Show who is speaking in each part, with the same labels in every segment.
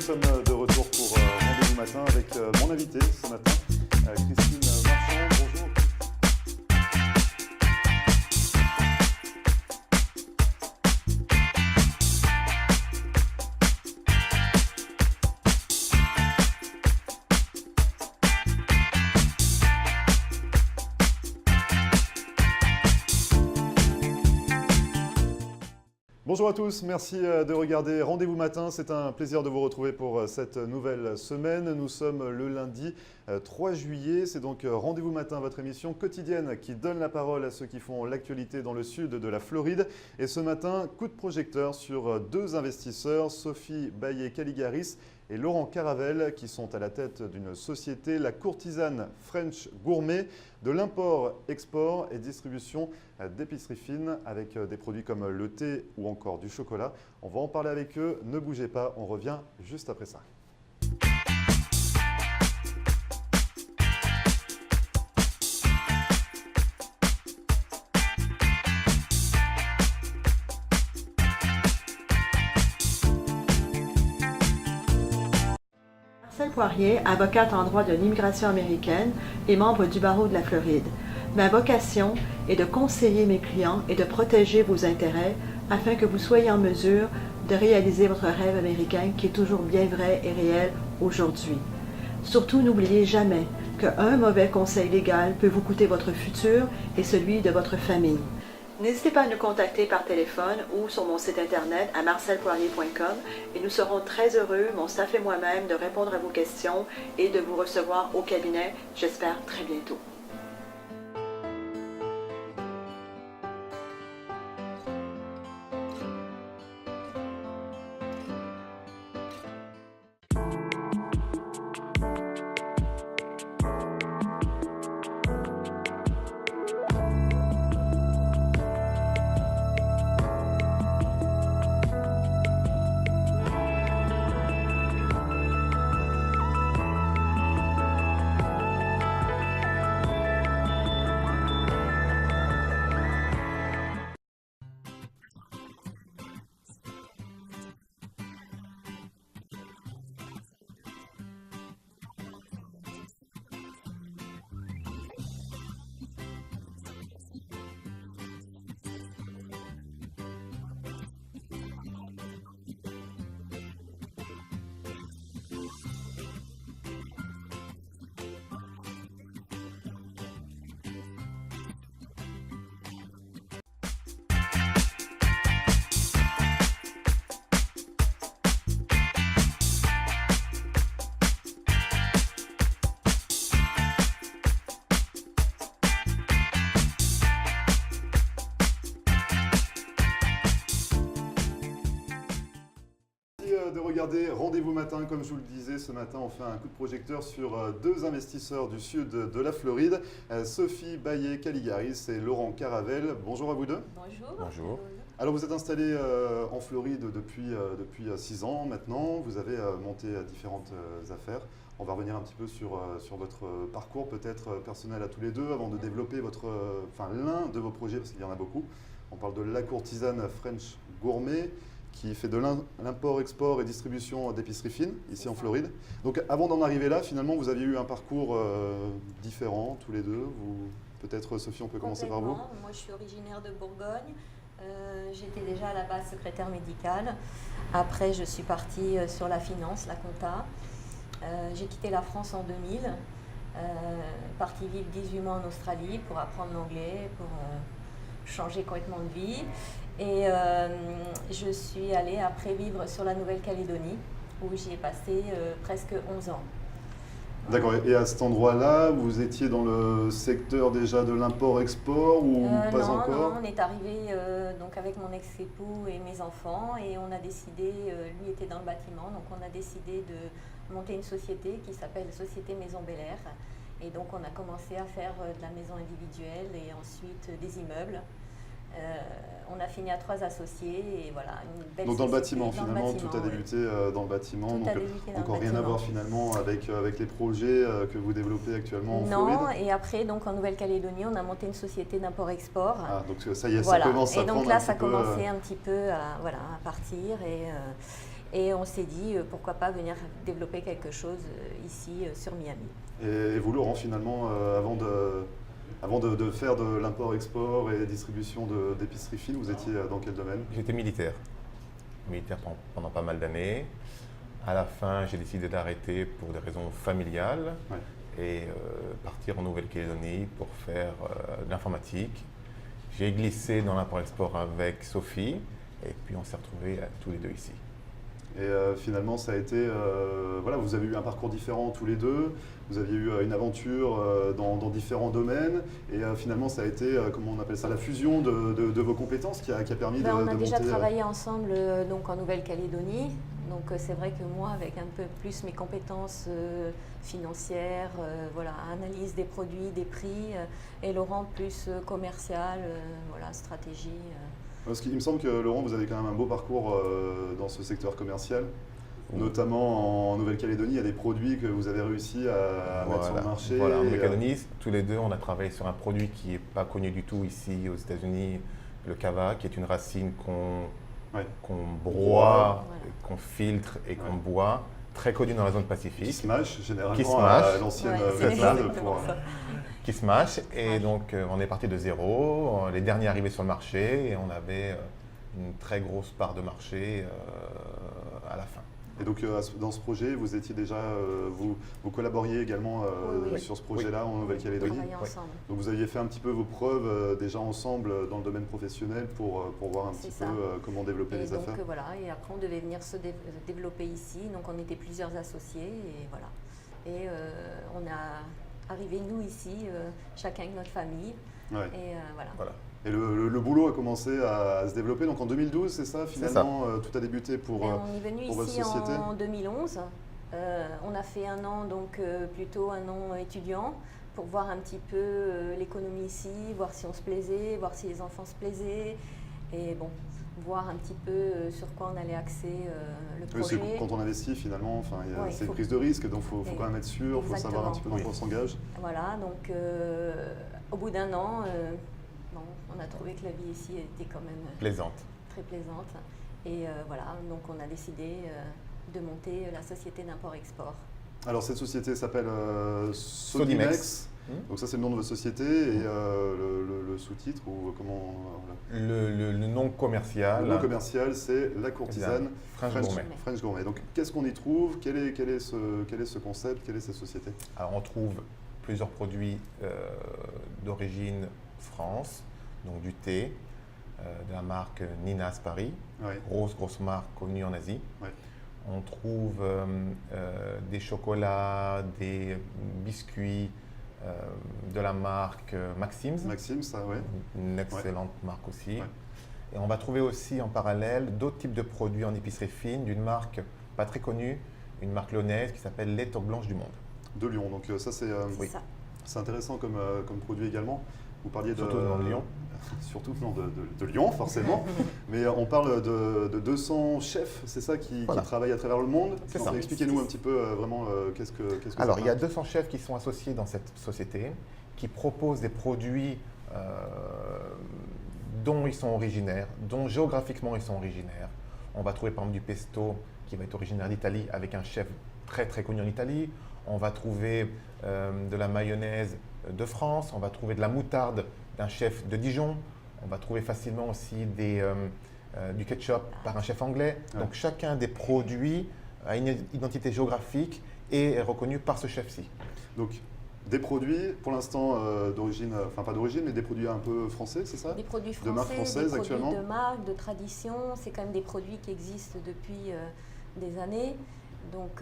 Speaker 1: sommes de retour pour Rendez-vous Matin avec mon invité ce matin, Christine Marchand. Bonjour. Bonjour à tous, merci de regarder Rendez-vous Matin. C'est un plaisir de vous retrouver pour cette nouvelle semaine. Nous sommes le lundi 3 juillet. C'est donc Rendez-vous Matin, votre émission quotidienne qui donne la parole à ceux qui font l'actualité dans le sud de la Floride. Et ce matin, coup de projecteur sur deux investisseurs, Sophie Baillet-Caligaris et Laurent Caravel, qui sont à la tête d'une société, la courtisane French Gourmet, de l'import, export et distribution d'épicerie fine avec des produits comme le thé ou encore du chocolat. On va en parler avec eux, ne bougez pas, on revient juste après ça.
Speaker 2: Marcelle Poirier, avocate en droit de l'immigration américaine et membre du barreau de la Floride. Ma vocation est de conseiller mes clients et de protéger vos intérêts afin que vous soyez en mesure de réaliser votre rêve américain qui est toujours bien vrai et réel aujourd'hui. Surtout, n'oubliez jamais qu'un mauvais conseil légal peut vous coûter votre futur et celui de votre famille. N'hésitez pas à nous contacter par téléphone ou sur mon site internet à marcelpoirier.com et nous serons très heureux, mon staff et moi-même, de répondre à vos questions et de vous recevoir au cabinet, j'espère très bientôt.
Speaker 1: De regarder Rendez-vous Matin, comme je vous le disais, ce matin on fait un coup de projecteur sur deux investisseurs du sud de la Floride, Sophie Baillet-Caligaris et Laurent Caravel. Bonjour à vous deux.
Speaker 3: Bonjour.
Speaker 4: Bonjour.
Speaker 1: Alors vous êtes installés en Floride depuis 6 ans maintenant, vous avez monté différentes affaires. On va revenir un petit peu sur votre parcours peut-être personnel à tous les deux avant de développer l'un de vos projets parce qu'il y en a beaucoup. On parle de la courtisane French Gourmet, qui fait de l'import, export et distribution d'épicerie fine, ici en Floride. Donc avant d'en arriver là, finalement, vous aviez eu un parcours différent, tous les deux. Peut-être, Sophie, on peut commencer par vous.
Speaker 3: Moi, je suis originaire de Bourgogne. J'étais déjà à la base secrétaire médicale. Après, je suis partie sur la finance, la compta. J'ai quitté la France en 2000, partie vivre 18 mois en Australie pour apprendre l'anglais, pour changer complètement de vie. Et je suis allée après vivre sur la Nouvelle-Calédonie où j'y ai passé presque 11 ans.
Speaker 1: D'accord, et à cet endroit-là, vous étiez dans le secteur déjà de l'import-export ou pas encore?
Speaker 3: Non, on est arrivé donc avec mon ex-époux et mes enfants et on a décidé, lui était dans le bâtiment, donc on a décidé de monter une société qui s'appelle Société Maison Bel Air. Et donc on a commencé à faire de la maison individuelle et ensuite des immeubles. On a fini à 3 associés et voilà, une belle
Speaker 1: donc dans le
Speaker 3: société.
Speaker 1: bâtiment finalement,
Speaker 3: bâtiment,
Speaker 1: tout a débuté dans le bâtiment,
Speaker 3: tout
Speaker 1: donc
Speaker 3: a débuté dans
Speaker 1: encore
Speaker 3: le
Speaker 1: rien à
Speaker 3: bâtiment.
Speaker 1: voir finalement avec les projets que vous développez actuellement en Floride.
Speaker 3: Non, et après donc en Nouvelle-Calédonie, on a monté une société d'import-export.
Speaker 1: Ah, donc ça y est,
Speaker 3: voilà.
Speaker 1: ça commence à
Speaker 3: et donc
Speaker 1: prendre
Speaker 3: là,
Speaker 1: un
Speaker 3: ça
Speaker 1: petit peu,
Speaker 3: commençait un petit peu à partir Et on s'est dit, pourquoi pas venir développer quelque chose ici sur Miami.
Speaker 1: Et vous, Laurent, finalement, avant de faire de l'import-export et distribution d'épicerie fine, vous étiez dans quel domaine?
Speaker 4: J'étais militaire pendant pas mal d'années. À la fin, j'ai décidé d'arrêter pour des raisons familiales et partir en Nouvelle-Calédonie pour faire de l'informatique. J'ai glissé dans l'import-export avec Sophie et puis on s'est retrouvés tous les deux ici.
Speaker 1: Et finalement, ça a été, voilà, vous avez eu un parcours différent tous les deux, vous aviez eu une aventure dans différents domaines, et finalement, ça a été, comment on appelle ça, la fusion de vos compétences qui a permis de monter.
Speaker 3: On a déjà travaillé ensemble donc en Nouvelle-Calédonie, donc c'est vrai que moi, avec un peu plus mes compétences financières, voilà, analyse des produits, des prix, et Laurent plus commercial, voilà, stratégie.
Speaker 1: Parce qu'il me semble que Laurent, vous avez quand même un beau parcours dans ce secteur commercial, notamment en Nouvelle-Calédonie. Il y a des produits que vous avez réussi à mettre sur le marché.
Speaker 4: Voilà, en Nouvelle-Calédonie, tous les deux, on a travaillé sur un produit qui n'est pas connu du tout ici aux États-Unis, le kava, qui est une racine qu'on broie, qu'on filtre et qu'on boit, très connu dans la zone Pacifique.
Speaker 1: Qui smash, généralement, à l'ancienne méthode pour...
Speaker 4: qui smash, et donc on est parti de zéro, les derniers arrivés sur le marché, et on avait une très grosse part de marché à la fin.
Speaker 1: Et donc dans ce projet, vous étiez déjà, vous collaboriez également sur ce projet-là en Nouvelle-Calédonie. Donc vous aviez fait un petit peu vos preuves déjà ensemble dans le domaine professionnel pour voir un petit peu comment développer les affaires.
Speaker 3: Voilà, et après on devait venir se développer ici, donc on était plusieurs associés, et voilà. Et on a arrivé nous ici, chacun avec notre famille, et voilà.
Speaker 1: Et le boulot a commencé à se développer, donc en 2012, c'est ça finalement, tout a débuté pour
Speaker 3: on est venu
Speaker 1: votre
Speaker 3: ici
Speaker 1: société
Speaker 3: en 2011, on a fait un an, donc plutôt un an étudiant, pour voir un petit peu l'économie ici, voir si on se plaisait, voir si les enfants se plaisaient, et bon, voir un petit peu sur quoi on allait axer le projet.
Speaker 1: Quand on investit finalement, c'est une prise de risque, donc il faut quand même être sûr, il faut savoir un petit peu dans quoi on s'engage.
Speaker 3: Voilà, donc au bout d'un an, on a trouvé que la vie ici était quand même
Speaker 4: plaisante.
Speaker 3: Très plaisante. Et voilà, donc on a décidé de monter la société d'import-export.
Speaker 1: Alors cette société s'appelle Sodimex. Donc ça c'est le nom de votre société et le sous-titre ou comment
Speaker 4: le nom commercial.
Speaker 1: Le nom commercial c'est la courtisane
Speaker 4: French Gourmet.
Speaker 1: Donc qu'est-ce qu'on y trouve? Quel est ce concept? Quelle est cette société?
Speaker 4: Alors on trouve plusieurs produits d'origine France, donc du thé, de la marque Nina's Paris, grosse marque connue en Asie. On trouve des chocolats, des biscuits de la marque Maxim's.
Speaker 1: Maxim's,
Speaker 4: une excellente marque aussi. Et on va trouver aussi en parallèle d'autres types de produits en épicerie fine d'une marque pas très connue, une marque lyonnaise qui s'appelle Les Toques Blanches du Monde.
Speaker 1: De Lyon, donc ça c'est intéressant comme produit également. Vous parliez
Speaker 4: surtout de Lyon.
Speaker 1: Surtout de Lyon, forcément. Mais on parle de 200 chefs, c'est ça, qui travaillent à travers le monde. Expliquez-nous un petit peu vraiment qu'est-ce que
Speaker 4: Alors, il y a 200 chefs qui sont associés dans cette société, qui proposent des produits dont ils sont originaires, dont géographiquement ils sont originaires. On va trouver par exemple du pesto qui va être originaire d'Italie avec un chef très très connu en Italie. On va trouver de la mayonnaise de France, on va trouver de la moutarde d'un chef de Dijon, on va trouver facilement aussi du ketchup par un chef anglais. Donc chacun des produits a une identité géographique et est reconnu par ce chef-ci.
Speaker 1: Donc des produits pour l'instant d'origine, enfin pas d'origine, mais des produits un peu français, c'est ça?
Speaker 3: Des produits français,
Speaker 1: de marque française actuellement.
Speaker 3: De marque, de tradition, c'est quand même des produits qui existent depuis des années. Donc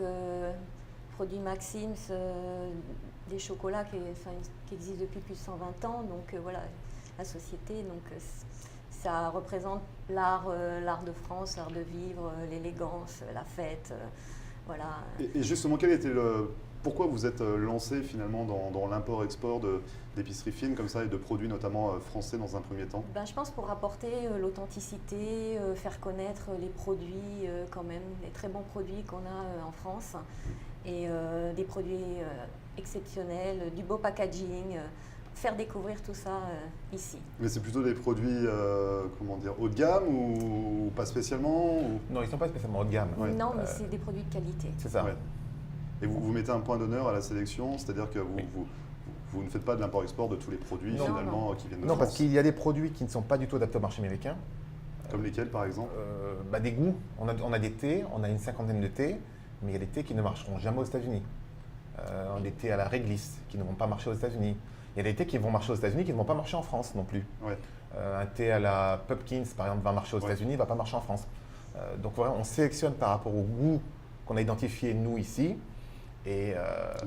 Speaker 3: produits Maxim's, des chocolats qui existent depuis plus de 120 ans. Donc voilà, la société, donc, ça représente l'art de France, l'art de vivre, l'élégance, la fête. Voilà.
Speaker 1: Et justement, pourquoi vous êtes lancé finalement dans l'import-export d'épicerie fine comme ça et de produits notamment français dans un premier temps?
Speaker 3: Je pense pour apporter l'authenticité, faire connaître les produits quand même, les très bons produits qu'on a en France et des produits exceptionnels, du beau packaging. faire découvrir tout ça ici.
Speaker 1: Mais c'est plutôt des produits, comment dire, haut de gamme ou pas spécialement
Speaker 4: Non, ils ne sont pas spécialement haut de gamme.
Speaker 1: Ouais.
Speaker 3: Non, mais c'est des produits de qualité.
Speaker 4: C'est ça.
Speaker 1: Ouais. Et vous mettez un point d'honneur à la sélection, c'est-à-dire que vous ne faites pas de l'import-export de tous les produits
Speaker 3: Non,
Speaker 1: finalement qui viennent de
Speaker 4: Non,
Speaker 1: France.
Speaker 4: parce qu'il y a des produits qui ne sont pas du tout adaptés au marché américain.
Speaker 1: Comme lesquels par exemple?
Speaker 4: Des goûts. On a des thés, on a une cinquantaine de thés, mais il y a des thés qui ne marcheront jamais aux États-Unis. Des thés à la réglisse qui ne vont pas marcher aux États-Unis. Il y a des thés qui vont marcher aux États-Unis qui ne vont pas marcher en France non plus.
Speaker 1: Ouais.
Speaker 4: Un thé à la Pumpkins, par exemple, va marcher aux États-Unis, ne va pas marcher en France. Donc voilà, on sélectionne par rapport au goût qu'on a identifié nous ici. Et,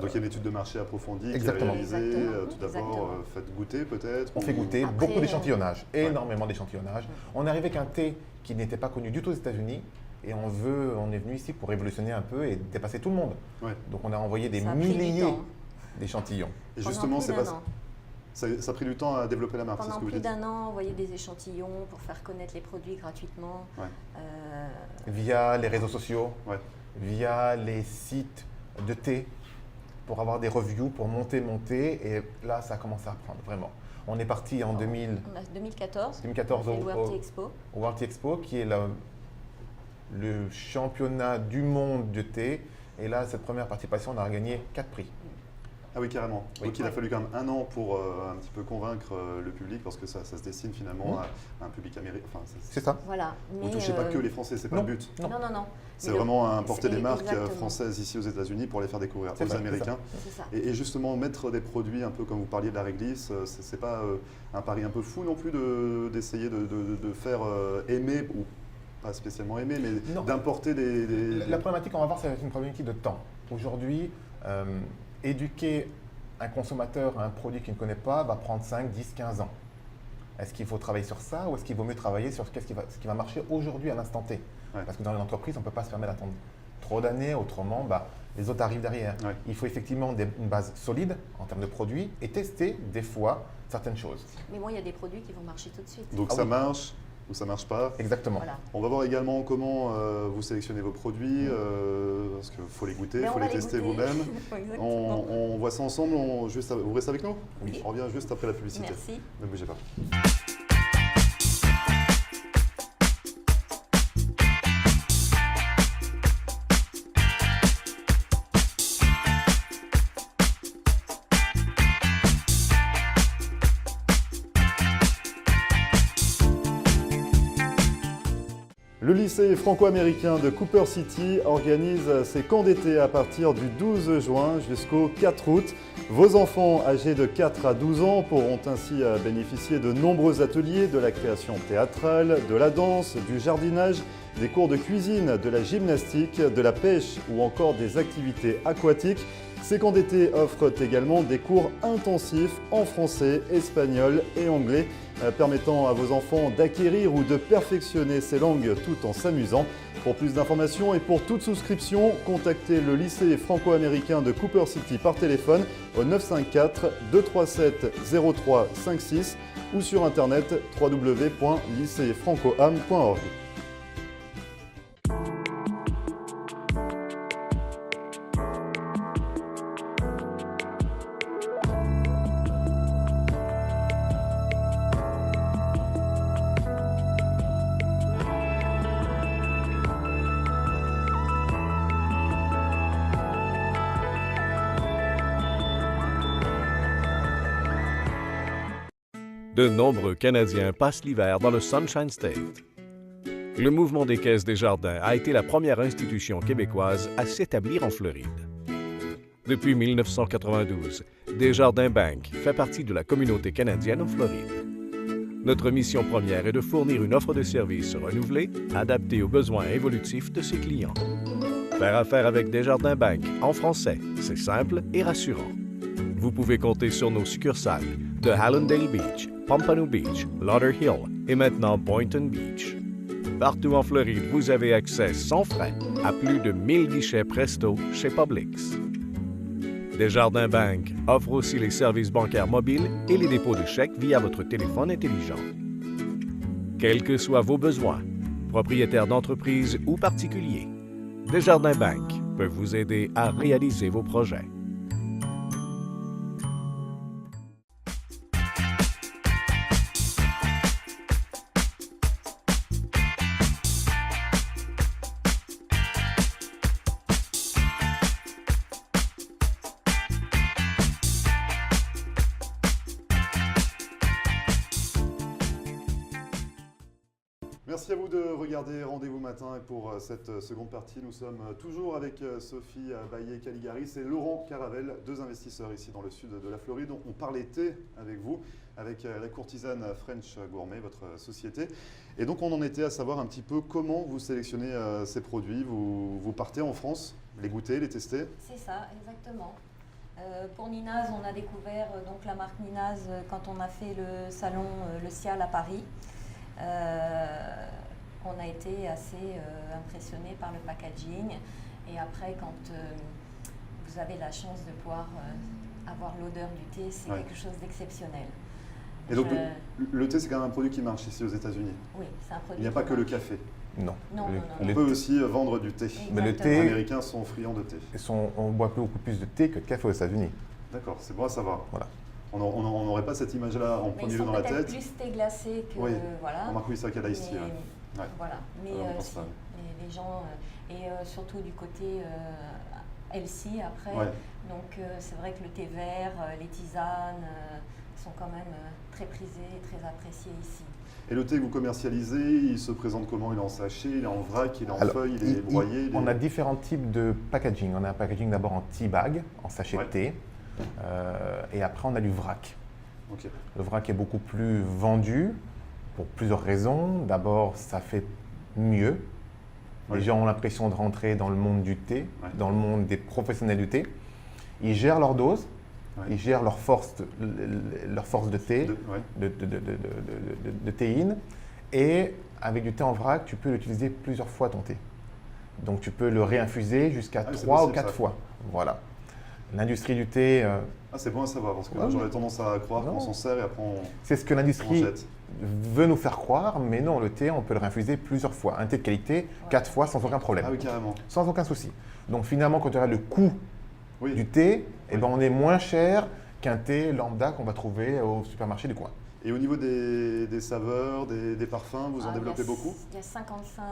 Speaker 1: Donc il y a une étude de marché approfondie
Speaker 4: Exactement.
Speaker 1: qui est réalisée.
Speaker 3: Exactement.
Speaker 1: Tout d'abord,
Speaker 3: Exactement.
Speaker 1: faites goûter peut-être.
Speaker 4: on fait goûter
Speaker 3: Après,
Speaker 4: beaucoup d'échantillonnage, énormément d'échantillonnage. On est arrivé avec un thé qui n'était pas connu du tout aux États-Unis. Et on est venu ici pour révolutionner un peu et dépasser tout le monde.
Speaker 1: Ouais.
Speaker 4: Donc on a envoyé des
Speaker 3: Ça a pris du
Speaker 4: milliers
Speaker 3: temps.
Speaker 4: d'échantillons.
Speaker 1: Et
Speaker 3: Pendant
Speaker 1: justement,
Speaker 3: plus
Speaker 1: c'est
Speaker 3: d'un
Speaker 1: pas
Speaker 3: an.
Speaker 1: ça a pris du temps à développer la marque, c'est ce
Speaker 3: Pendant
Speaker 1: que vous
Speaker 3: plus
Speaker 1: dites.
Speaker 3: d'un an, envoyer des échantillons pour faire connaître les produits gratuitement.
Speaker 1: Ouais.
Speaker 4: Via les réseaux sociaux,
Speaker 1: Ouais.
Speaker 4: via les sites de thé, pour avoir des reviews, pour monter. Et là, ça a commencé à prendre, vraiment. On est parti en
Speaker 3: On a 2014,
Speaker 4: 2014
Speaker 3: on a fait le World
Speaker 4: au
Speaker 3: Tea Expo.
Speaker 4: World Tea Expo, qui est le championnat du monde de thé. Et là, cette première participation, on a gagné 4 prix.
Speaker 1: Ah oui, carrément.
Speaker 4: Oui.
Speaker 1: Donc il a fallu quand même un an pour un petit peu convaincre le public parce que ça se destine finalement à un public américain. Enfin,
Speaker 4: C'est ça.
Speaker 3: Voilà.
Speaker 1: vous ne touchez pas que les Français, c'est pas
Speaker 4: non.
Speaker 1: le but.
Speaker 3: Non, non, non.
Speaker 1: C'est
Speaker 3: Mais le-
Speaker 1: vraiment à importer
Speaker 3: c'est
Speaker 1: des marques
Speaker 3: exactement.
Speaker 1: françaises ici aux États-Unis pour les faire découvrir
Speaker 4: C'est
Speaker 1: aux
Speaker 4: ça, c'est
Speaker 1: Américains.
Speaker 3: C'est ça.
Speaker 1: Et justement, mettre des produits un peu comme vous parliez de la réglisse, c'est pas un pari un peu fou non plus d'essayer de faire aimer, ou pas spécialement aimer, mais
Speaker 4: Non.
Speaker 1: d'importer des.
Speaker 4: La problématique qu'on va voir, c'est une problématique de temps. Aujourd'hui, éduquer un consommateur à un produit qu'il ne connaît pas va prendre 5, 10, 15 ans. Est-ce qu'il faut travailler sur ça ou est-ce qu'il vaut mieux travailler sur ce qui va marcher aujourd'hui à l'instant T?
Speaker 1: Ouais.
Speaker 4: Parce que dans une entreprise, on ne peut pas se permettre d'attendre trop d'années, autrement, les autres arrivent derrière.
Speaker 1: Ouais.
Speaker 4: Il faut effectivement une base solide en termes de produits et tester des fois certaines choses.
Speaker 3: Mais bon, il y a des produits qui vont marcher tout de suite.
Speaker 1: Donc
Speaker 4: Ah
Speaker 1: ça
Speaker 4: oui.
Speaker 1: marche ou ça marche pas.
Speaker 4: Exactement.
Speaker 3: Voilà.
Speaker 1: On va voir également comment vous sélectionnez vos produits, parce qu'il faut les goûter, il
Speaker 3: Mais
Speaker 1: faut
Speaker 3: on va
Speaker 1: les tester
Speaker 3: goûter.
Speaker 1: vous-même.
Speaker 3: Exactement.
Speaker 1: On voit ça ensemble, vous restez avec nous?
Speaker 3: Oui.
Speaker 1: On revient juste après la publicité.
Speaker 3: Merci.
Speaker 1: Ne bougez pas. Le lycée franco-américain de Cooper City organise ses camps d'été à partir du 12 juin jusqu'au 4 août. Vos enfants âgés de 4 à 12 ans pourront ainsi bénéficier de nombreux ateliers, de la création théâtrale, de la danse, du jardinage, des cours de cuisine, de la gymnastique, de la pêche ou encore des activités aquatiques. Ces camps d'été offrent également des cours intensifs en français, espagnol et anglais, permettant à vos enfants d'acquérir ou de perfectionner ces langues tout en s'amusant. Pour plus d'informations et pour toute souscription, contactez le lycée franco-américain de Cooper City par téléphone au 954 237 0356 ou sur internet www.lycéefrancoam.org.
Speaker 5: De nombreux Canadiens passent l'hiver dans le Sunshine State. Le mouvement des Caisses Desjardins a été la première institution québécoise à s'établir en Floride. Depuis 1992, Desjardins Bank fait partie de la communauté canadienne en Floride. Notre mission première est de fournir une offre de services renouvelée, adaptée aux besoins évolutifs de ses clients. Faire affaire avec Desjardins Bank en français, c'est simple et rassurant. Vous pouvez compter sur nos succursales de Hallandale Beach, Pompano Beach, Lauderhill et maintenant Boynton Beach. Partout en Floride, vous avez accès sans frais à plus de 1000 guichets Presto chez Publix. Desjardins Bank offre aussi les services bancaires mobiles et les dépôts de chèques via votre téléphone intelligent. Quels que soient vos besoins, propriétaires d'entreprise ou particuliers, Desjardins Bank peut vous aider à réaliser vos projets.
Speaker 1: Merci à vous de regarder Rendez-vous matin. Et pour cette seconde partie, nous sommes toujours avec Sophie Baillet-Caligari et Laurent Caravel, deux investisseurs ici dans le sud de la Floride. On parle thé avec vous, avec la courtisane French Gourmet, votre société. Et donc on en était à savoir un petit peu comment vous sélectionnez ces produits. Vous partez en France, les goûter, les tester?
Speaker 3: C'est ça, exactement. Pour Ninaz, on a découvert donc la marque Ninaz quand on a fait le salon Le Cial à Paris. On a été assez impressionné par le packaging, et après quand vous avez la chance de pouvoir avoir l'odeur du thé, c'est quelque chose d'exceptionnel.
Speaker 1: Et donc le thé, c'est quand même un produit qui marche ici aux États-Unis.
Speaker 3: Oui, c'est un produit.
Speaker 1: Il n'y a pas que le café.
Speaker 4: Non.
Speaker 1: On peut aussi vendre du thé.
Speaker 3: Exactement.
Speaker 4: Mais le
Speaker 1: Les
Speaker 4: thé,
Speaker 1: Américains sont friands de thé.
Speaker 4: on boit beaucoup plus de thé que de café aux États-Unis.
Speaker 1: D'accord, c'est bon à savoir.
Speaker 4: Voilà.
Speaker 1: On n'aurait pas cette image-là en
Speaker 3: Mais
Speaker 1: premier
Speaker 3: ils
Speaker 1: lieu
Speaker 3: sont
Speaker 1: dans la
Speaker 3: peut-être
Speaker 1: tête.
Speaker 3: plus thé glacé que
Speaker 1: Oui.
Speaker 3: voilà.
Speaker 1: Remarque, oui, c'est vrai qu'il y a l'ice tea,
Speaker 3: Mais-
Speaker 1: ouais.
Speaker 3: Voilà. Mais
Speaker 1: on pense
Speaker 3: si,
Speaker 1: pas.
Speaker 3: les gens et surtout du côté healthy après.
Speaker 1: Ouais.
Speaker 3: Donc c'est vrai que le thé vert, les tisanes sont quand même très prisés et très appréciés ici.
Speaker 1: Et le thé que vous commercialisez, il se présente comment? Il est en sachet, il est en vrac, il est en
Speaker 4: Alors,
Speaker 1: feuille, il est broyé?
Speaker 4: On a différents types de packaging. On a un packaging d'abord en tea bag, en sachet de thé. Et après, on a du vrac.
Speaker 1: Ok.
Speaker 4: Le vrac est beaucoup plus vendu pour plusieurs raisons. D'abord, ça fait mieux. Les gens ont l'impression de rentrer dans le monde du thé, dans le monde des professionnels du thé. Ils gèrent leur dose, ils gèrent leur force de thé, de théine. Et avec du thé en vrac, tu peux l'utiliser plusieurs fois ton thé. Donc tu peux le réinfuser jusqu'à 3 ou 4 fois. Voilà. L'industrie du thé.
Speaker 1: C'est bon à savoir, parce que j'aurais tendance à croire qu'on s'en sert et après
Speaker 4: c'est ce que
Speaker 1: on
Speaker 4: l'industrie
Speaker 1: jette.
Speaker 4: veut nous faire croire, mais non, le thé, on peut le réinfuser plusieurs fois. Un thé de qualité, 4 fois sans aucun problème.
Speaker 1: Ah oui, carrément.
Speaker 4: Sans aucun souci. Donc finalement, quand tu regardes le coût
Speaker 1: Oui.
Speaker 4: du thé, eh ben, on est moins cher qu'un thé lambda qu'on va trouver au supermarché du coin.
Speaker 1: Et au niveau des saveurs, des parfums, vous en développez beaucoup?
Speaker 3: Il y a 55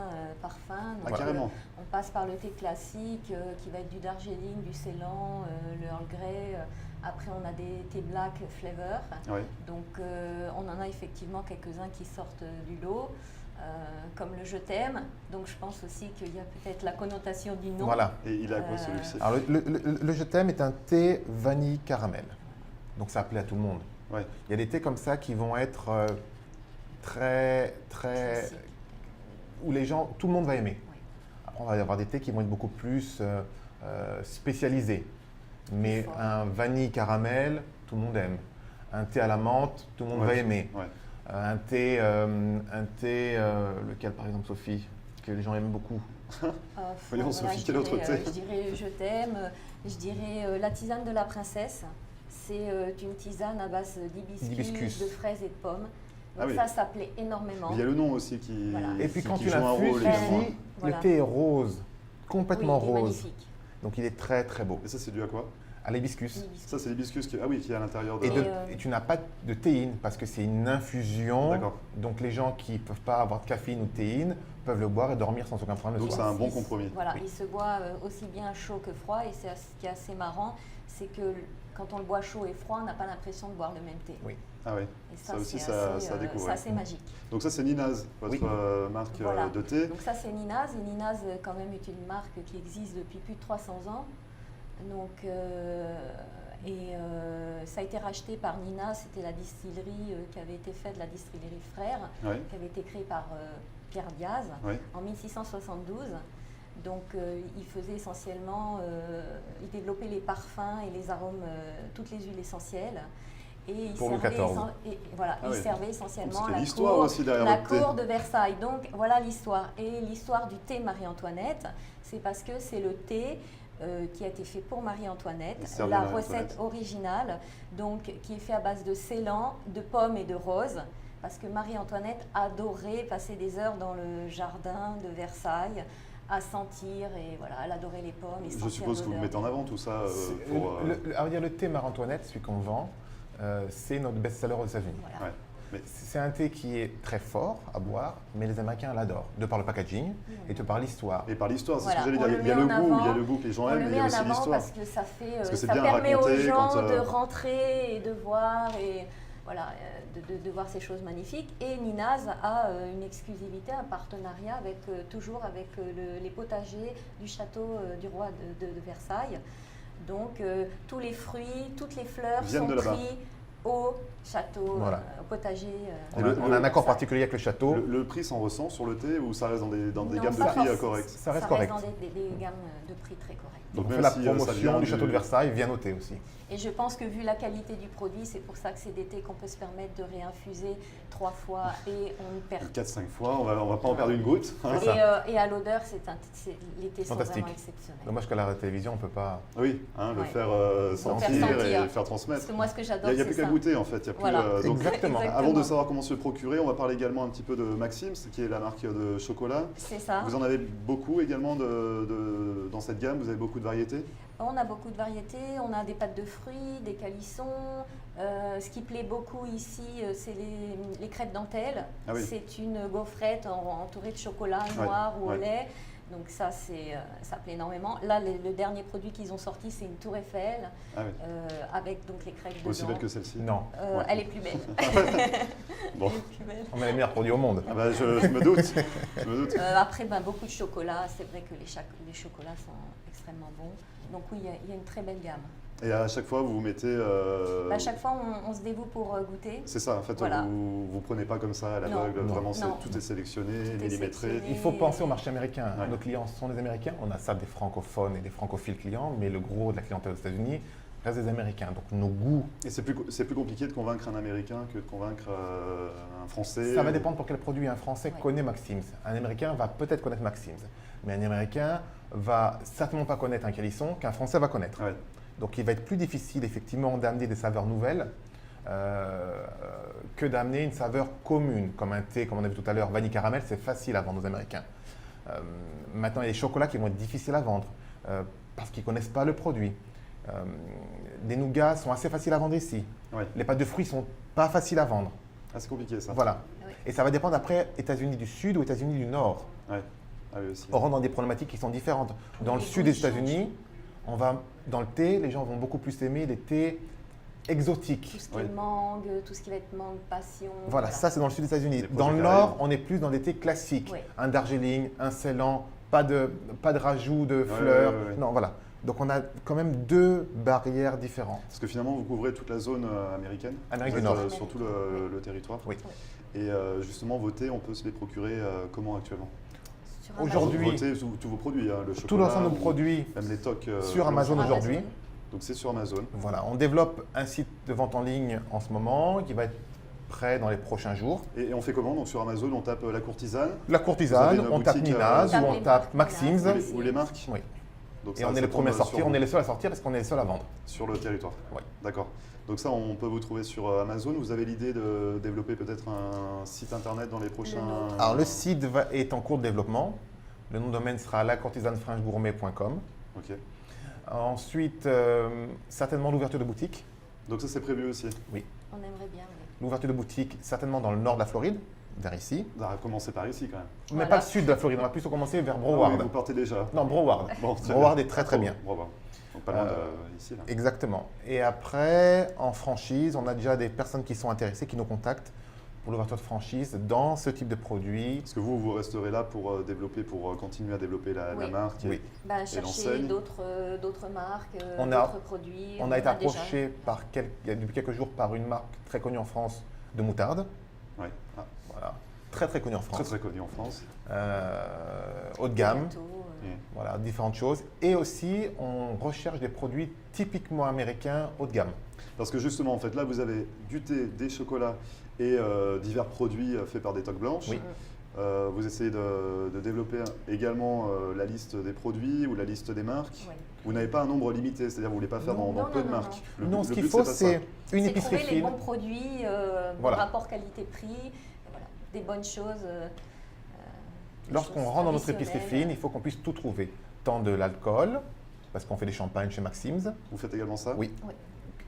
Speaker 3: parfums.
Speaker 1: Ah,
Speaker 3: Donc,
Speaker 1: carrément.
Speaker 3: on passe par le thé classique qui va être du Darjeeling, du Ceylan, le Earl Grey. Après, on a des thés black flavor.
Speaker 1: Ouais.
Speaker 3: Donc, on en a effectivement quelques-uns qui sortent du lot, comme le Je t'aime. Donc, je pense aussi qu'il y a peut-être la connotation du nom.
Speaker 4: Voilà.
Speaker 1: Et il a quoi celui-ci?
Speaker 4: Alors, le Je t'aime est un thé vanille caramel. Donc, ça plaît à tout le monde.
Speaker 1: Ouais.
Speaker 4: Il y a des thés comme ça qui vont être très,
Speaker 3: Classique.
Speaker 4: où les gens, tout le monde va aimer.
Speaker 3: Oui.
Speaker 4: Après, on va y avoir des thés qui vont être beaucoup plus spécialisés. Mais
Speaker 3: fort.
Speaker 4: un vanille caramel, tout le monde aime. Un thé à la menthe, tout le monde va aimer.
Speaker 1: Ouais.
Speaker 4: Un thé, lequel par exemple, Sophie, que les gens aiment beaucoup?
Speaker 1: Voyons, Sophie,
Speaker 3: je
Speaker 1: quel autre
Speaker 3: dirais,
Speaker 1: thé?
Speaker 3: Je dirais Je t'aime, je dirais la tisane de la princesse. C'est une tisane à base d'hibiscus, de fraises et de pommes. Donc ça plaît énormément.
Speaker 1: Il y a le nom aussi qui,
Speaker 3: Voilà.
Speaker 4: Et puis quand
Speaker 1: qui
Speaker 4: tu
Speaker 1: joue un rôle,
Speaker 4: l'infuses,
Speaker 1: évidemment.
Speaker 4: ici,
Speaker 3: Voilà.
Speaker 4: le thé est rose, complètement
Speaker 3: Oui, il est
Speaker 4: rose.
Speaker 3: magnifique.
Speaker 4: Donc il est très très beau.
Speaker 1: Et ça, c'est dû à quoi?
Speaker 4: À l'hibiscus.
Speaker 3: L'hibiscus.
Speaker 1: Ça, c'est l'hibiscus qui est à l'intérieur de...
Speaker 4: Et tu n'as pas de théine parce que c'est une infusion.
Speaker 1: D'accord.
Speaker 4: Donc les gens qui ne peuvent pas avoir de caféine ou de théine peuvent le boire et dormir sans aucun problème le
Speaker 1: Donc c'est
Speaker 4: soir.
Speaker 1: un bon compromis.
Speaker 3: Voilà, il se boit aussi bien chaud que froid. Et ce qui est assez marrant, c'est que quand on le boit chaud et froid, on n'a pas l'impression de boire le même thé.
Speaker 4: Oui.
Speaker 1: Ah oui,
Speaker 3: Et
Speaker 1: ça aussi,
Speaker 3: c'est
Speaker 1: ça
Speaker 3: assez,
Speaker 1: à découvrir.
Speaker 3: c'est assez magique.
Speaker 1: Donc ça, c'est Ninaz, votre
Speaker 4: Oui.
Speaker 1: marque
Speaker 3: Voilà.
Speaker 1: de thé.
Speaker 3: Donc ça, c'est Ninaz. Et Ninaz, quand même, est une marque qui existe depuis plus de 300 ans. Donc, ça a été racheté par Nina. C'était la distillerie qui avait été faite, la distillerie Frères,
Speaker 1: Ouais.
Speaker 3: qui avait été créée par Pierre Diaz
Speaker 1: Ouais.
Speaker 3: en 1672. Donc, il faisait essentiellement, il développait les parfums et les arômes, toutes les huiles essentielles. Et il
Speaker 4: Pour Louis
Speaker 3: servait,
Speaker 4: XIV.
Speaker 3: il servait essentiellement
Speaker 1: Donc, c'était
Speaker 3: la
Speaker 1: l'histoire
Speaker 3: cour,
Speaker 1: aussi derrière
Speaker 3: la
Speaker 1: votre thé.
Speaker 3: cour de Versailles. Donc, voilà l'histoire. Et l'histoire du thé Marie-Antoinette, c'est parce que c'est le thé qui a été fait pour
Speaker 1: Il
Speaker 3: Marie-Antoinette,
Speaker 1: servait
Speaker 3: la
Speaker 1: Marie-Antoinette.
Speaker 3: recette originale, donc qui est fait à base de Ceylan, de pommes et de roses, parce que Marie-Antoinette adorait passer des heures dans le jardin de Versailles à sentir, et voilà, elle adorait les pommes. Et
Speaker 1: Je
Speaker 3: sentir
Speaker 1: suppose que vous
Speaker 3: l'odeur
Speaker 1: mettez en
Speaker 3: des-
Speaker 1: avant tout ça
Speaker 4: C'est-
Speaker 1: pour...
Speaker 4: à dire, le thé Marie-Antoinette, celui qu'on vend, c'est notre best-seller aux États-Unis.
Speaker 3: Voilà.
Speaker 1: Ouais. Mais
Speaker 4: C'est un thé qui est très fort à boire, mais les Américains l'adorent, de par le packaging et de par l'histoire.
Speaker 1: et par l'histoire, c'est
Speaker 3: Voilà,
Speaker 1: ce que
Speaker 3: on
Speaker 1: j'allais
Speaker 3: le
Speaker 1: dire. Il y a
Speaker 3: met
Speaker 1: le
Speaker 3: en
Speaker 1: goût,
Speaker 3: avant.
Speaker 1: il y a le goût que les gens
Speaker 3: On
Speaker 1: aiment,
Speaker 3: le
Speaker 1: mais il y
Speaker 3: met
Speaker 1: a
Speaker 3: en
Speaker 1: aussi
Speaker 3: avant
Speaker 1: l'histoire.
Speaker 3: parce que ça fait,
Speaker 1: Parce que c'est
Speaker 3: ça
Speaker 1: bien
Speaker 3: permet aux
Speaker 1: raconté
Speaker 3: gens
Speaker 1: quand,
Speaker 3: de rentrer et de voir. Et voilà, de voir ces choses magnifiques. Et Ninaz a une exclusivité, un partenariat toujours avec les potagers du château du roi de Versailles. Donc tous les fruits, toutes les fleurs
Speaker 1: Viennent
Speaker 3: sont
Speaker 1: de là-bas.
Speaker 3: pris au château,
Speaker 4: Voilà.
Speaker 3: au potager.
Speaker 4: On a un accord particulier avec le château.
Speaker 1: Le prix s'en ressent sur le thé ou ça reste dans des
Speaker 3: Non,
Speaker 1: gammes de
Speaker 3: ça
Speaker 1: prix
Speaker 3: reste-
Speaker 1: correctes?
Speaker 4: Ça reste correct.
Speaker 3: dans des gammes de prix très correctes.
Speaker 1: Donc
Speaker 4: On fait
Speaker 1: même
Speaker 4: la
Speaker 1: si, ça
Speaker 4: promotion
Speaker 1: vient
Speaker 4: du château de Versailles, vient noter aussi.
Speaker 3: Et je pense que vu la qualité du produit, c'est pour ça que c'est des thés qu'on peut se permettre de réinfuser 3 fois et on ne perd
Speaker 1: 4-5 fois, on va pas en perdre une goutte. hein.
Speaker 3: Et à l'odeur, les thés sont
Speaker 4: Fantastique.
Speaker 3: vraiment exceptionnels.
Speaker 4: Dommage qu'à la télévision, on ne peut pas.
Speaker 1: Oui, le
Speaker 3: Ouais.
Speaker 1: faire
Speaker 3: Faut
Speaker 1: sentir
Speaker 3: faire sentir.
Speaker 1: et le faire transmettre.
Speaker 3: Parce que moi, ce que
Speaker 1: Il
Speaker 3: j'adore,
Speaker 1: n'y a
Speaker 3: c'est
Speaker 1: plus qu'à
Speaker 3: ça.
Speaker 1: goûter en fait. Il y a plus,
Speaker 3: Voilà.
Speaker 1: donc,
Speaker 4: Exactement.
Speaker 1: avant de savoir comment se le procurer, on va parler également un petit peu de Maxim's, qui est la marque de chocolat.
Speaker 3: C'est ça.
Speaker 1: Vous en avez beaucoup également dans cette gamme, vous avez beaucoup de variétés.
Speaker 3: On a beaucoup de variétés, on a des pâtes de fruits, des calissons. Ce qui plaît beaucoup ici, c'est les crêpes dentelles.
Speaker 1: Ah oui.
Speaker 3: C'est une gaufrette entourée de chocolat noir ou au
Speaker 1: ouais.
Speaker 3: lait. Donc ça, ça plaît énormément. Là, le dernier produit qu'ils ont sorti, c'est une tour Eiffel
Speaker 1: Ah oui.
Speaker 3: avec donc les crêpes
Speaker 1: Aussi
Speaker 3: dedans.
Speaker 1: belle que celle-ci.
Speaker 4: Non,
Speaker 1: Ouais.
Speaker 3: Elle est plus belle.
Speaker 1: Bon.
Speaker 3: Elle est plus belle.
Speaker 4: on a les meilleurs produits au monde.
Speaker 1: Ah bah, je me doute. Je me doute.
Speaker 3: Après, beaucoup de chocolat. C'est vrai que les chocolats sont extrêmement bons. Donc oui, il y a une très belle gamme.
Speaker 1: Et à chaque fois, vous vous mettez.
Speaker 3: À chaque fois, on se dévoue pour goûter.
Speaker 1: C'est ça, en fait,
Speaker 3: Voilà.
Speaker 1: vous ne prenez pas comme ça à l'aveugle,
Speaker 4: Non.
Speaker 1: vraiment,
Speaker 3: Non.
Speaker 1: tout est sélectionné,
Speaker 3: Tout est
Speaker 1: millimétré.
Speaker 3: sélectionné.
Speaker 4: Il faut penser au marché américain.
Speaker 1: Ouais.
Speaker 4: Nos clients sont des Américains. On a ça des francophones et des francophiles clients, mais le gros de la clientèle aux États-Unis reste des Américains. Donc nos goûts,
Speaker 1: Et c'est plus compliqué de convaincre un Américain que de convaincre un Français.
Speaker 4: ça va dépendre pour quel produit. Un Français
Speaker 3: Ouais.
Speaker 4: connaît Maxim's. Un Américain va peut-être connaître Maxim's. Mais un Américain va certainement pas connaître un calisson qu'un Français va connaître.
Speaker 1: Ouais.
Speaker 4: Donc il va être plus difficile effectivement d'amener des saveurs nouvelles que d'amener une saveur commune, comme un thé, comme on a vu tout à l'heure, vanille caramel, c'est facile à vendre aux Américains. Maintenant, il y a des chocolats qui vont être difficiles à vendre parce qu'ils ne connaissent pas le produit. Des nougats sont assez faciles à vendre ici.
Speaker 1: Ouais.
Speaker 4: Les pâtes de fruits sont pas faciles à vendre.
Speaker 1: Ah, c'est compliqué ça.
Speaker 4: Voilà.
Speaker 3: Oui.
Speaker 4: Et ça va dépendre après États-Unis du Sud ou États-Unis du Nord.
Speaker 1: Ouais. Ah oui, aussi.
Speaker 4: On rentre dans des problématiques qui sont différentes. Dans le
Speaker 3: Les
Speaker 4: sud des
Speaker 3: goûts changent.
Speaker 4: États-Unis, on va dans le thé, les gens vont beaucoup plus aimer les thés exotiques.
Speaker 3: Tout ce qui
Speaker 1: Oui.
Speaker 3: est mangue, tout ce qui va être mangue, passion.
Speaker 4: Voilà, ça c'est dans le sud des États-Unis.
Speaker 1: Les
Speaker 4: Dans le
Speaker 1: projets
Speaker 4: nord,
Speaker 1: Caraïbes.
Speaker 4: on est plus dans des thés classiques.
Speaker 3: Oui.
Speaker 4: Un Darjeeling, un Ceylan, pas de rajout de
Speaker 1: Ouais,
Speaker 4: fleurs.
Speaker 1: ouais, ouais.
Speaker 4: Non, voilà. Donc on a quand même deux barrières différentes.
Speaker 1: Parce que finalement, vous couvrez toute la zone américaine.
Speaker 4: Amérique
Speaker 1: Vous
Speaker 4: du
Speaker 1: êtes,
Speaker 4: Nord.
Speaker 1: sur tout le territoire.
Speaker 4: Oui.
Speaker 1: Et justement, vos thés, on peut se les procurer comment actuellement?
Speaker 3: Sur Amazon.
Speaker 4: Aujourd'hui,
Speaker 1: Vos thés, tous vos produits, hein, le chocolat.
Speaker 4: tout l'ensemble de nos
Speaker 1: ou
Speaker 4: produits
Speaker 1: Même les tocs.
Speaker 4: sur Amazon
Speaker 3: Sur
Speaker 4: aujourd'hui.
Speaker 1: Donc c'est sur Amazon.
Speaker 4: Voilà, on développe un site de vente en ligne en ce moment qui va être prêt dans les prochains jours.
Speaker 1: Et on fait comment? Donc sur Amazon, on tape la courtisane.
Speaker 4: La
Speaker 1: Vous
Speaker 4: courtisane,
Speaker 1: avez une
Speaker 4: on tape
Speaker 1: boutique,
Speaker 4: Ninaz
Speaker 3: on
Speaker 4: ou
Speaker 3: tape
Speaker 4: on
Speaker 3: les
Speaker 4: tape
Speaker 3: marques
Speaker 4: Maxim's.
Speaker 3: Ninaz.
Speaker 1: Ou les marques.
Speaker 4: Oui.
Speaker 1: Donc
Speaker 4: Et
Speaker 1: ça,
Speaker 4: on est
Speaker 1: ça
Speaker 4: les premiers à
Speaker 1: tombe
Speaker 4: sortir,
Speaker 1: sur
Speaker 4: on
Speaker 1: vous,
Speaker 4: est les seuls à sortir parce qu'on est les seuls à vendre.
Speaker 1: sur le territoire.
Speaker 4: Oui.
Speaker 1: D'accord. Donc ça, on peut vous trouver sur Amazon. Vous avez l'idée de développer peut-être un site internet dans les prochains...
Speaker 3: nôtre.
Speaker 4: Alors le site est en cours de développement. Le nom de domaine sera lacourtisanefranchegourmet.com.
Speaker 1: Ok.
Speaker 4: Ensuite, certainement l'ouverture de boutique.
Speaker 1: Donc ça, c'est prévu aussi.
Speaker 3: On aimerait bien. Oui.
Speaker 4: L'ouverture de boutique, certainement dans le nord de la Floride, vers ici.
Speaker 1: Ça va commencer par ici quand même.
Speaker 4: Mais
Speaker 3: Voilà.
Speaker 4: pas le sud de la Floride, on va plutôt commencer vers Broward.
Speaker 1: Ah oui, vous partez déjà.
Speaker 4: Non, Broward.
Speaker 1: Bon, très
Speaker 4: Broward
Speaker 1: bien.
Speaker 4: est très très bien.
Speaker 1: Bravo. Donc pas loin d'ici là.
Speaker 4: Exactement. Et après, en franchise, on a déjà des personnes qui sont intéressées, qui nous contactent pour l'ouverture de franchise dans ce type de produit.
Speaker 1: Parce que vous resterez là pour développer, pour continuer à développer la
Speaker 3: Oui.
Speaker 1: marque.
Speaker 4: Oui.
Speaker 3: Chercher
Speaker 1: l'enseigne.
Speaker 3: d'autres marques,
Speaker 4: On a-
Speaker 3: d'autres produits.
Speaker 4: On a été
Speaker 3: déjà.
Speaker 4: approché depuis quelques jours par une marque très connue en France de moutarde.
Speaker 1: Ouais. Ah,
Speaker 4: Voilà. Très très connue en France.
Speaker 1: très très connu en France.
Speaker 4: Haut de gamme.
Speaker 3: Gâteaux,
Speaker 4: Voilà, différentes choses. Et aussi, on recherche des produits typiquement américains haut de gamme.
Speaker 1: Parce que justement, en fait, là, vous avez du thé, des chocolats et divers produits faits par des toques blanches.
Speaker 4: Oui.
Speaker 1: Vous essayez de développer également la liste des produits ou la liste des marques.
Speaker 3: ouais.
Speaker 1: Vous n'avez pas un nombre limité, c'est-à-dire vous ne voulez pas faire dans
Speaker 3: Non,
Speaker 1: peu
Speaker 3: non,
Speaker 1: de
Speaker 3: non,
Speaker 1: marques. Le
Speaker 4: Non,
Speaker 1: but-
Speaker 4: ce
Speaker 1: le
Speaker 4: qu'il
Speaker 1: but,
Speaker 4: faut,
Speaker 1: pas ça.
Speaker 4: c'est une
Speaker 3: C'est
Speaker 4: épicerie
Speaker 3: trouver les
Speaker 4: fine.
Speaker 3: bons produits,
Speaker 4: Voilà.
Speaker 3: rapport qualité-prix, et voilà, des bonnes choses. Des
Speaker 4: Lorsqu'on
Speaker 3: choses
Speaker 4: rentre dans notre épicerie
Speaker 3: traditionnelles.
Speaker 4: fine, il faut qu'on puisse tout trouver. Tant de l'alcool, parce qu'on fait des champagnes chez Maxim's,
Speaker 1: Vous faites également ça?
Speaker 4: oui,
Speaker 3: Oui.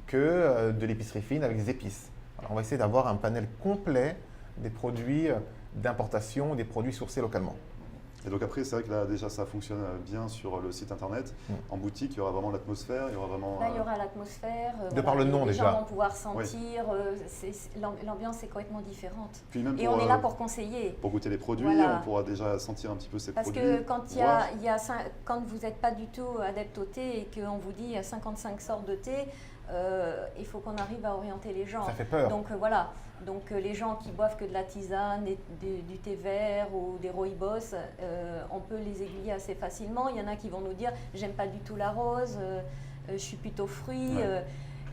Speaker 4: que de l'épicerie fine avec des épices. Alors, on va essayer d'avoir un panel complet des produits d'importation, des produits sourcés localement.
Speaker 1: Et donc après, c'est vrai que là, déjà, ça fonctionne bien sur le site internet. En boutique, il y aura vraiment l'atmosphère, il y aura vraiment…
Speaker 3: Là, il y aura l'atmosphère.
Speaker 4: De par le nom,
Speaker 3: les
Speaker 4: déjà.
Speaker 3: gens vont pouvoir sentir. L'ambiance est complètement différente.
Speaker 1: Puis même
Speaker 3: Et on est là pour conseiller.
Speaker 1: Pour goûter les produits,
Speaker 3: Voilà.
Speaker 1: on pourra déjà sentir un petit peu ces
Speaker 3: Parce
Speaker 1: produits.
Speaker 3: que quand vous n'êtes pas du tout adepte au thé et qu'on vous dit il y a 55 sortes de thé, il faut qu'on arrive à orienter les gens.
Speaker 4: Ça fait peur.
Speaker 3: Donc voilà. Donc les gens qui boivent que de la tisane, du thé vert ou des rooibos, on peut les aiguiller assez facilement. Il y en a qui vont nous dire j'aime pas du tout la rose, je suis plutôt fruit.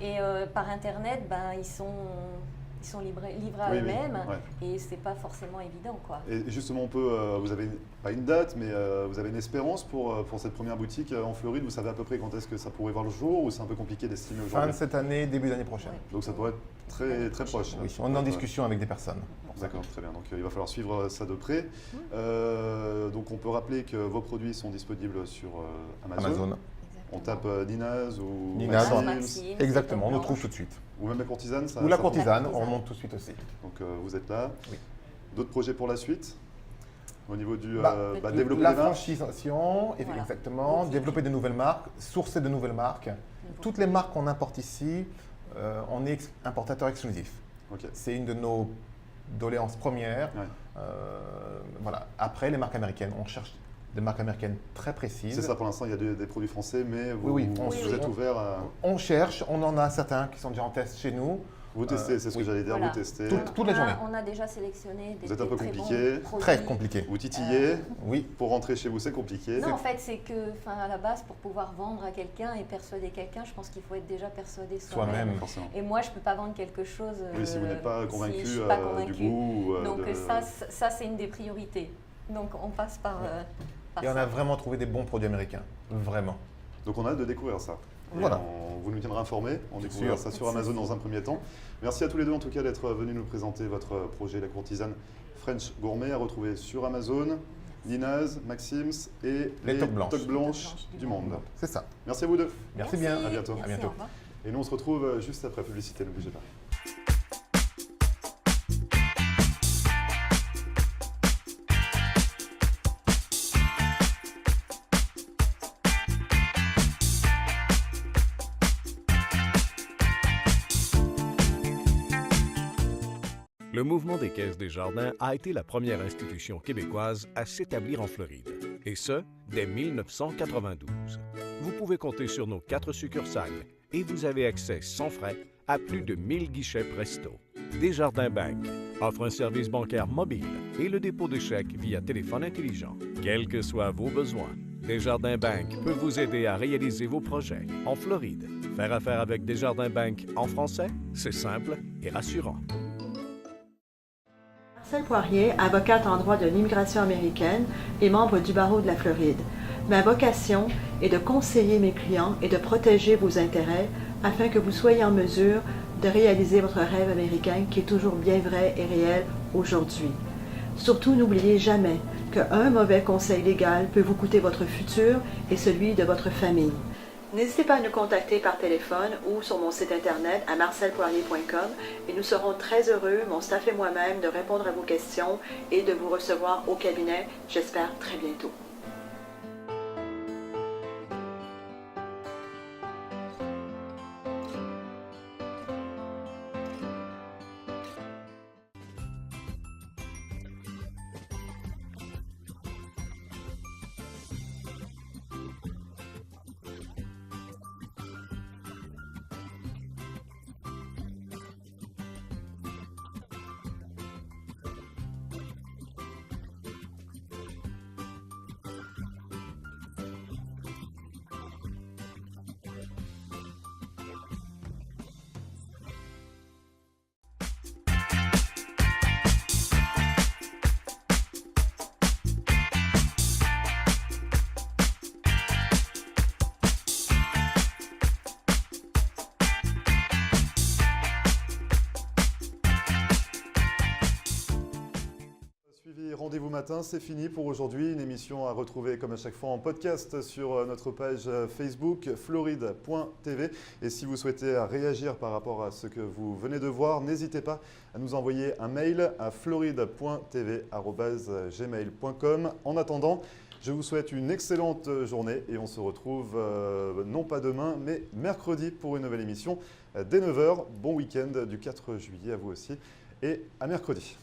Speaker 3: Et par internet, ils sont livrés à eux-mêmes et c'est pas forcément évident, quoi.
Speaker 1: Et justement, vous avez pas une date, mais vous avez une espérance pour cette première boutique en Floride. Vous savez à peu près quand est-ce que ça pourrait voir le jour, ou c'est un peu compliqué d'estimer
Speaker 4: Fin
Speaker 1: aujourd'hui?
Speaker 4: de cette année, début d'année prochaine.
Speaker 1: Donc ça pourrait être très, très proche.
Speaker 4: Oui, on est en discussion avec des personnes.
Speaker 1: D'accord, très bien. Donc il va falloir suivre ça de près. Donc on peut rappeler que vos produits sont disponibles sur Amazon. On tape Ninaz ou
Speaker 4: Ninaz,
Speaker 3: Maxime,
Speaker 4: exactement, on nous
Speaker 3: Blanche.
Speaker 4: trouve tout de suite.
Speaker 1: ou même la courtisane.
Speaker 4: Ou la
Speaker 1: ça
Speaker 4: courtisane,
Speaker 3: fonctionne.
Speaker 4: on monte tout de suite aussi.
Speaker 1: Donc vous êtes là.
Speaker 4: Oui.
Speaker 1: D'autres projets pour la suite au niveau du
Speaker 3: Bah,
Speaker 1: développer
Speaker 4: La
Speaker 1: des marques?
Speaker 4: franchisation,
Speaker 3: Voilà.
Speaker 4: exactement,
Speaker 3: Boutique.
Speaker 4: développer de nouvelles marques, sourcer de nouvelles marques. Toutes les marques qu'on importe ici, on est importateur exclusif.
Speaker 1: Ok.
Speaker 4: C'est une de nos doléances premières.
Speaker 1: Ouais.
Speaker 4: Voilà. Après, les marques américaines, on cherche des marques américaines très précises.
Speaker 1: C'est ça pour l'instant, il y a des produits français, mais vous,
Speaker 4: Oui,
Speaker 1: vous êtes ouvert à…
Speaker 4: On cherche, on en a certains qui sont déjà en test chez nous.
Speaker 1: Vous testez, c'est ce que
Speaker 4: oui.
Speaker 1: j'allais dire,
Speaker 3: Voilà.
Speaker 1: vous testez.
Speaker 4: Toute la journée.
Speaker 3: On a déjà sélectionné des
Speaker 1: Vous êtes un peu
Speaker 3: très
Speaker 1: compliqué.
Speaker 3: bons produits.
Speaker 4: Très compliqué.
Speaker 1: Vous titillez,
Speaker 4: Oui.
Speaker 1: pour rentrer chez vous, c'est compliqué.
Speaker 3: Non, en fait, c'est que, à la base, pour pouvoir vendre à quelqu'un et persuader quelqu'un, je pense qu'il faut être déjà persuadé soi-même.
Speaker 4: Soi-même.
Speaker 1: Forcément.
Speaker 3: Et moi, je ne peux pas vendre quelque chose
Speaker 1: Oui, si vous n'êtes pas
Speaker 3: si
Speaker 1: convaincu
Speaker 3: je suis pas
Speaker 1: du
Speaker 3: convaincue.
Speaker 1: goût.
Speaker 3: Donc
Speaker 1: de…
Speaker 3: ça c'est une des priorités. Donc on passe par
Speaker 4: Et on
Speaker 3: ça.
Speaker 4: a vraiment trouvé des bons produits américains. Vraiment.
Speaker 1: Donc on a hâte de découvrir ça. Et
Speaker 4: Voilà.
Speaker 1: vous nous tiendrez informés. On découvrira ça sur Amazon dans un premier temps. Merci à tous les deux en tout cas d'être venus nous présenter votre projet La Courtisane French Gourmet à retrouver sur Amazon. Ninaz, Maxims et
Speaker 4: Les toques blanches.
Speaker 1: toques blanches du monde.
Speaker 4: C'est ça.
Speaker 1: Merci à vous deux.
Speaker 4: Merci bien.
Speaker 1: À bientôt.
Speaker 3: Merci,
Speaker 4: À bientôt.
Speaker 3: au revoir.
Speaker 1: Et nous on se retrouve juste après publicité, ne bougez pas.
Speaker 5: Le mouvement des Caisses des Jardins a été la première institution québécoise à s'établir en Floride, et ce, dès 1992. Vous pouvez compter sur nos 4 succursales et vous avez accès sans frais à plus de 1000 guichets Presto. Desjardins Bank offre un service bancaire mobile et le dépôt de chèques via téléphone intelligent. Quels que soient vos besoins, Desjardins Bank peut vous aider à réaliser vos projets en Floride. Faire affaire avec Desjardins Bank en français, c'est simple et rassurant.
Speaker 2: Marcel Poirier, avocate en droit de l'immigration américaine et membre du barreau de la Floride. Ma vocation est de conseiller mes clients et de protéger vos intérêts afin que vous soyez en mesure de réaliser votre rêve américain qui est toujours bien vrai et réel aujourd'hui. Surtout, n'oubliez jamais qu'un mauvais conseil légal peut vous coûter votre futur et celui de votre famille. N'hésitez pas à nous contacter par téléphone ou sur mon site internet à marcelpoirier.com et nous serons très heureux, mon staff et moi-même, de répondre à vos questions et de vous recevoir au cabinet, j'espère très bientôt.
Speaker 1: Rendez-vous matin, c'est fini pour aujourd'hui. Une émission à retrouver comme à chaque fois en podcast sur notre page Facebook floride.tv. Et si vous souhaitez réagir par rapport à ce que vous venez de voir, n'hésitez pas à nous envoyer un mail à floride.tv@gmail.com. En attendant, je vous souhaite une excellente journée et on se retrouve non pas demain, mais mercredi pour une nouvelle émission dès 9 h. Bon week-end du 4 juillet à vous aussi et à mercredi.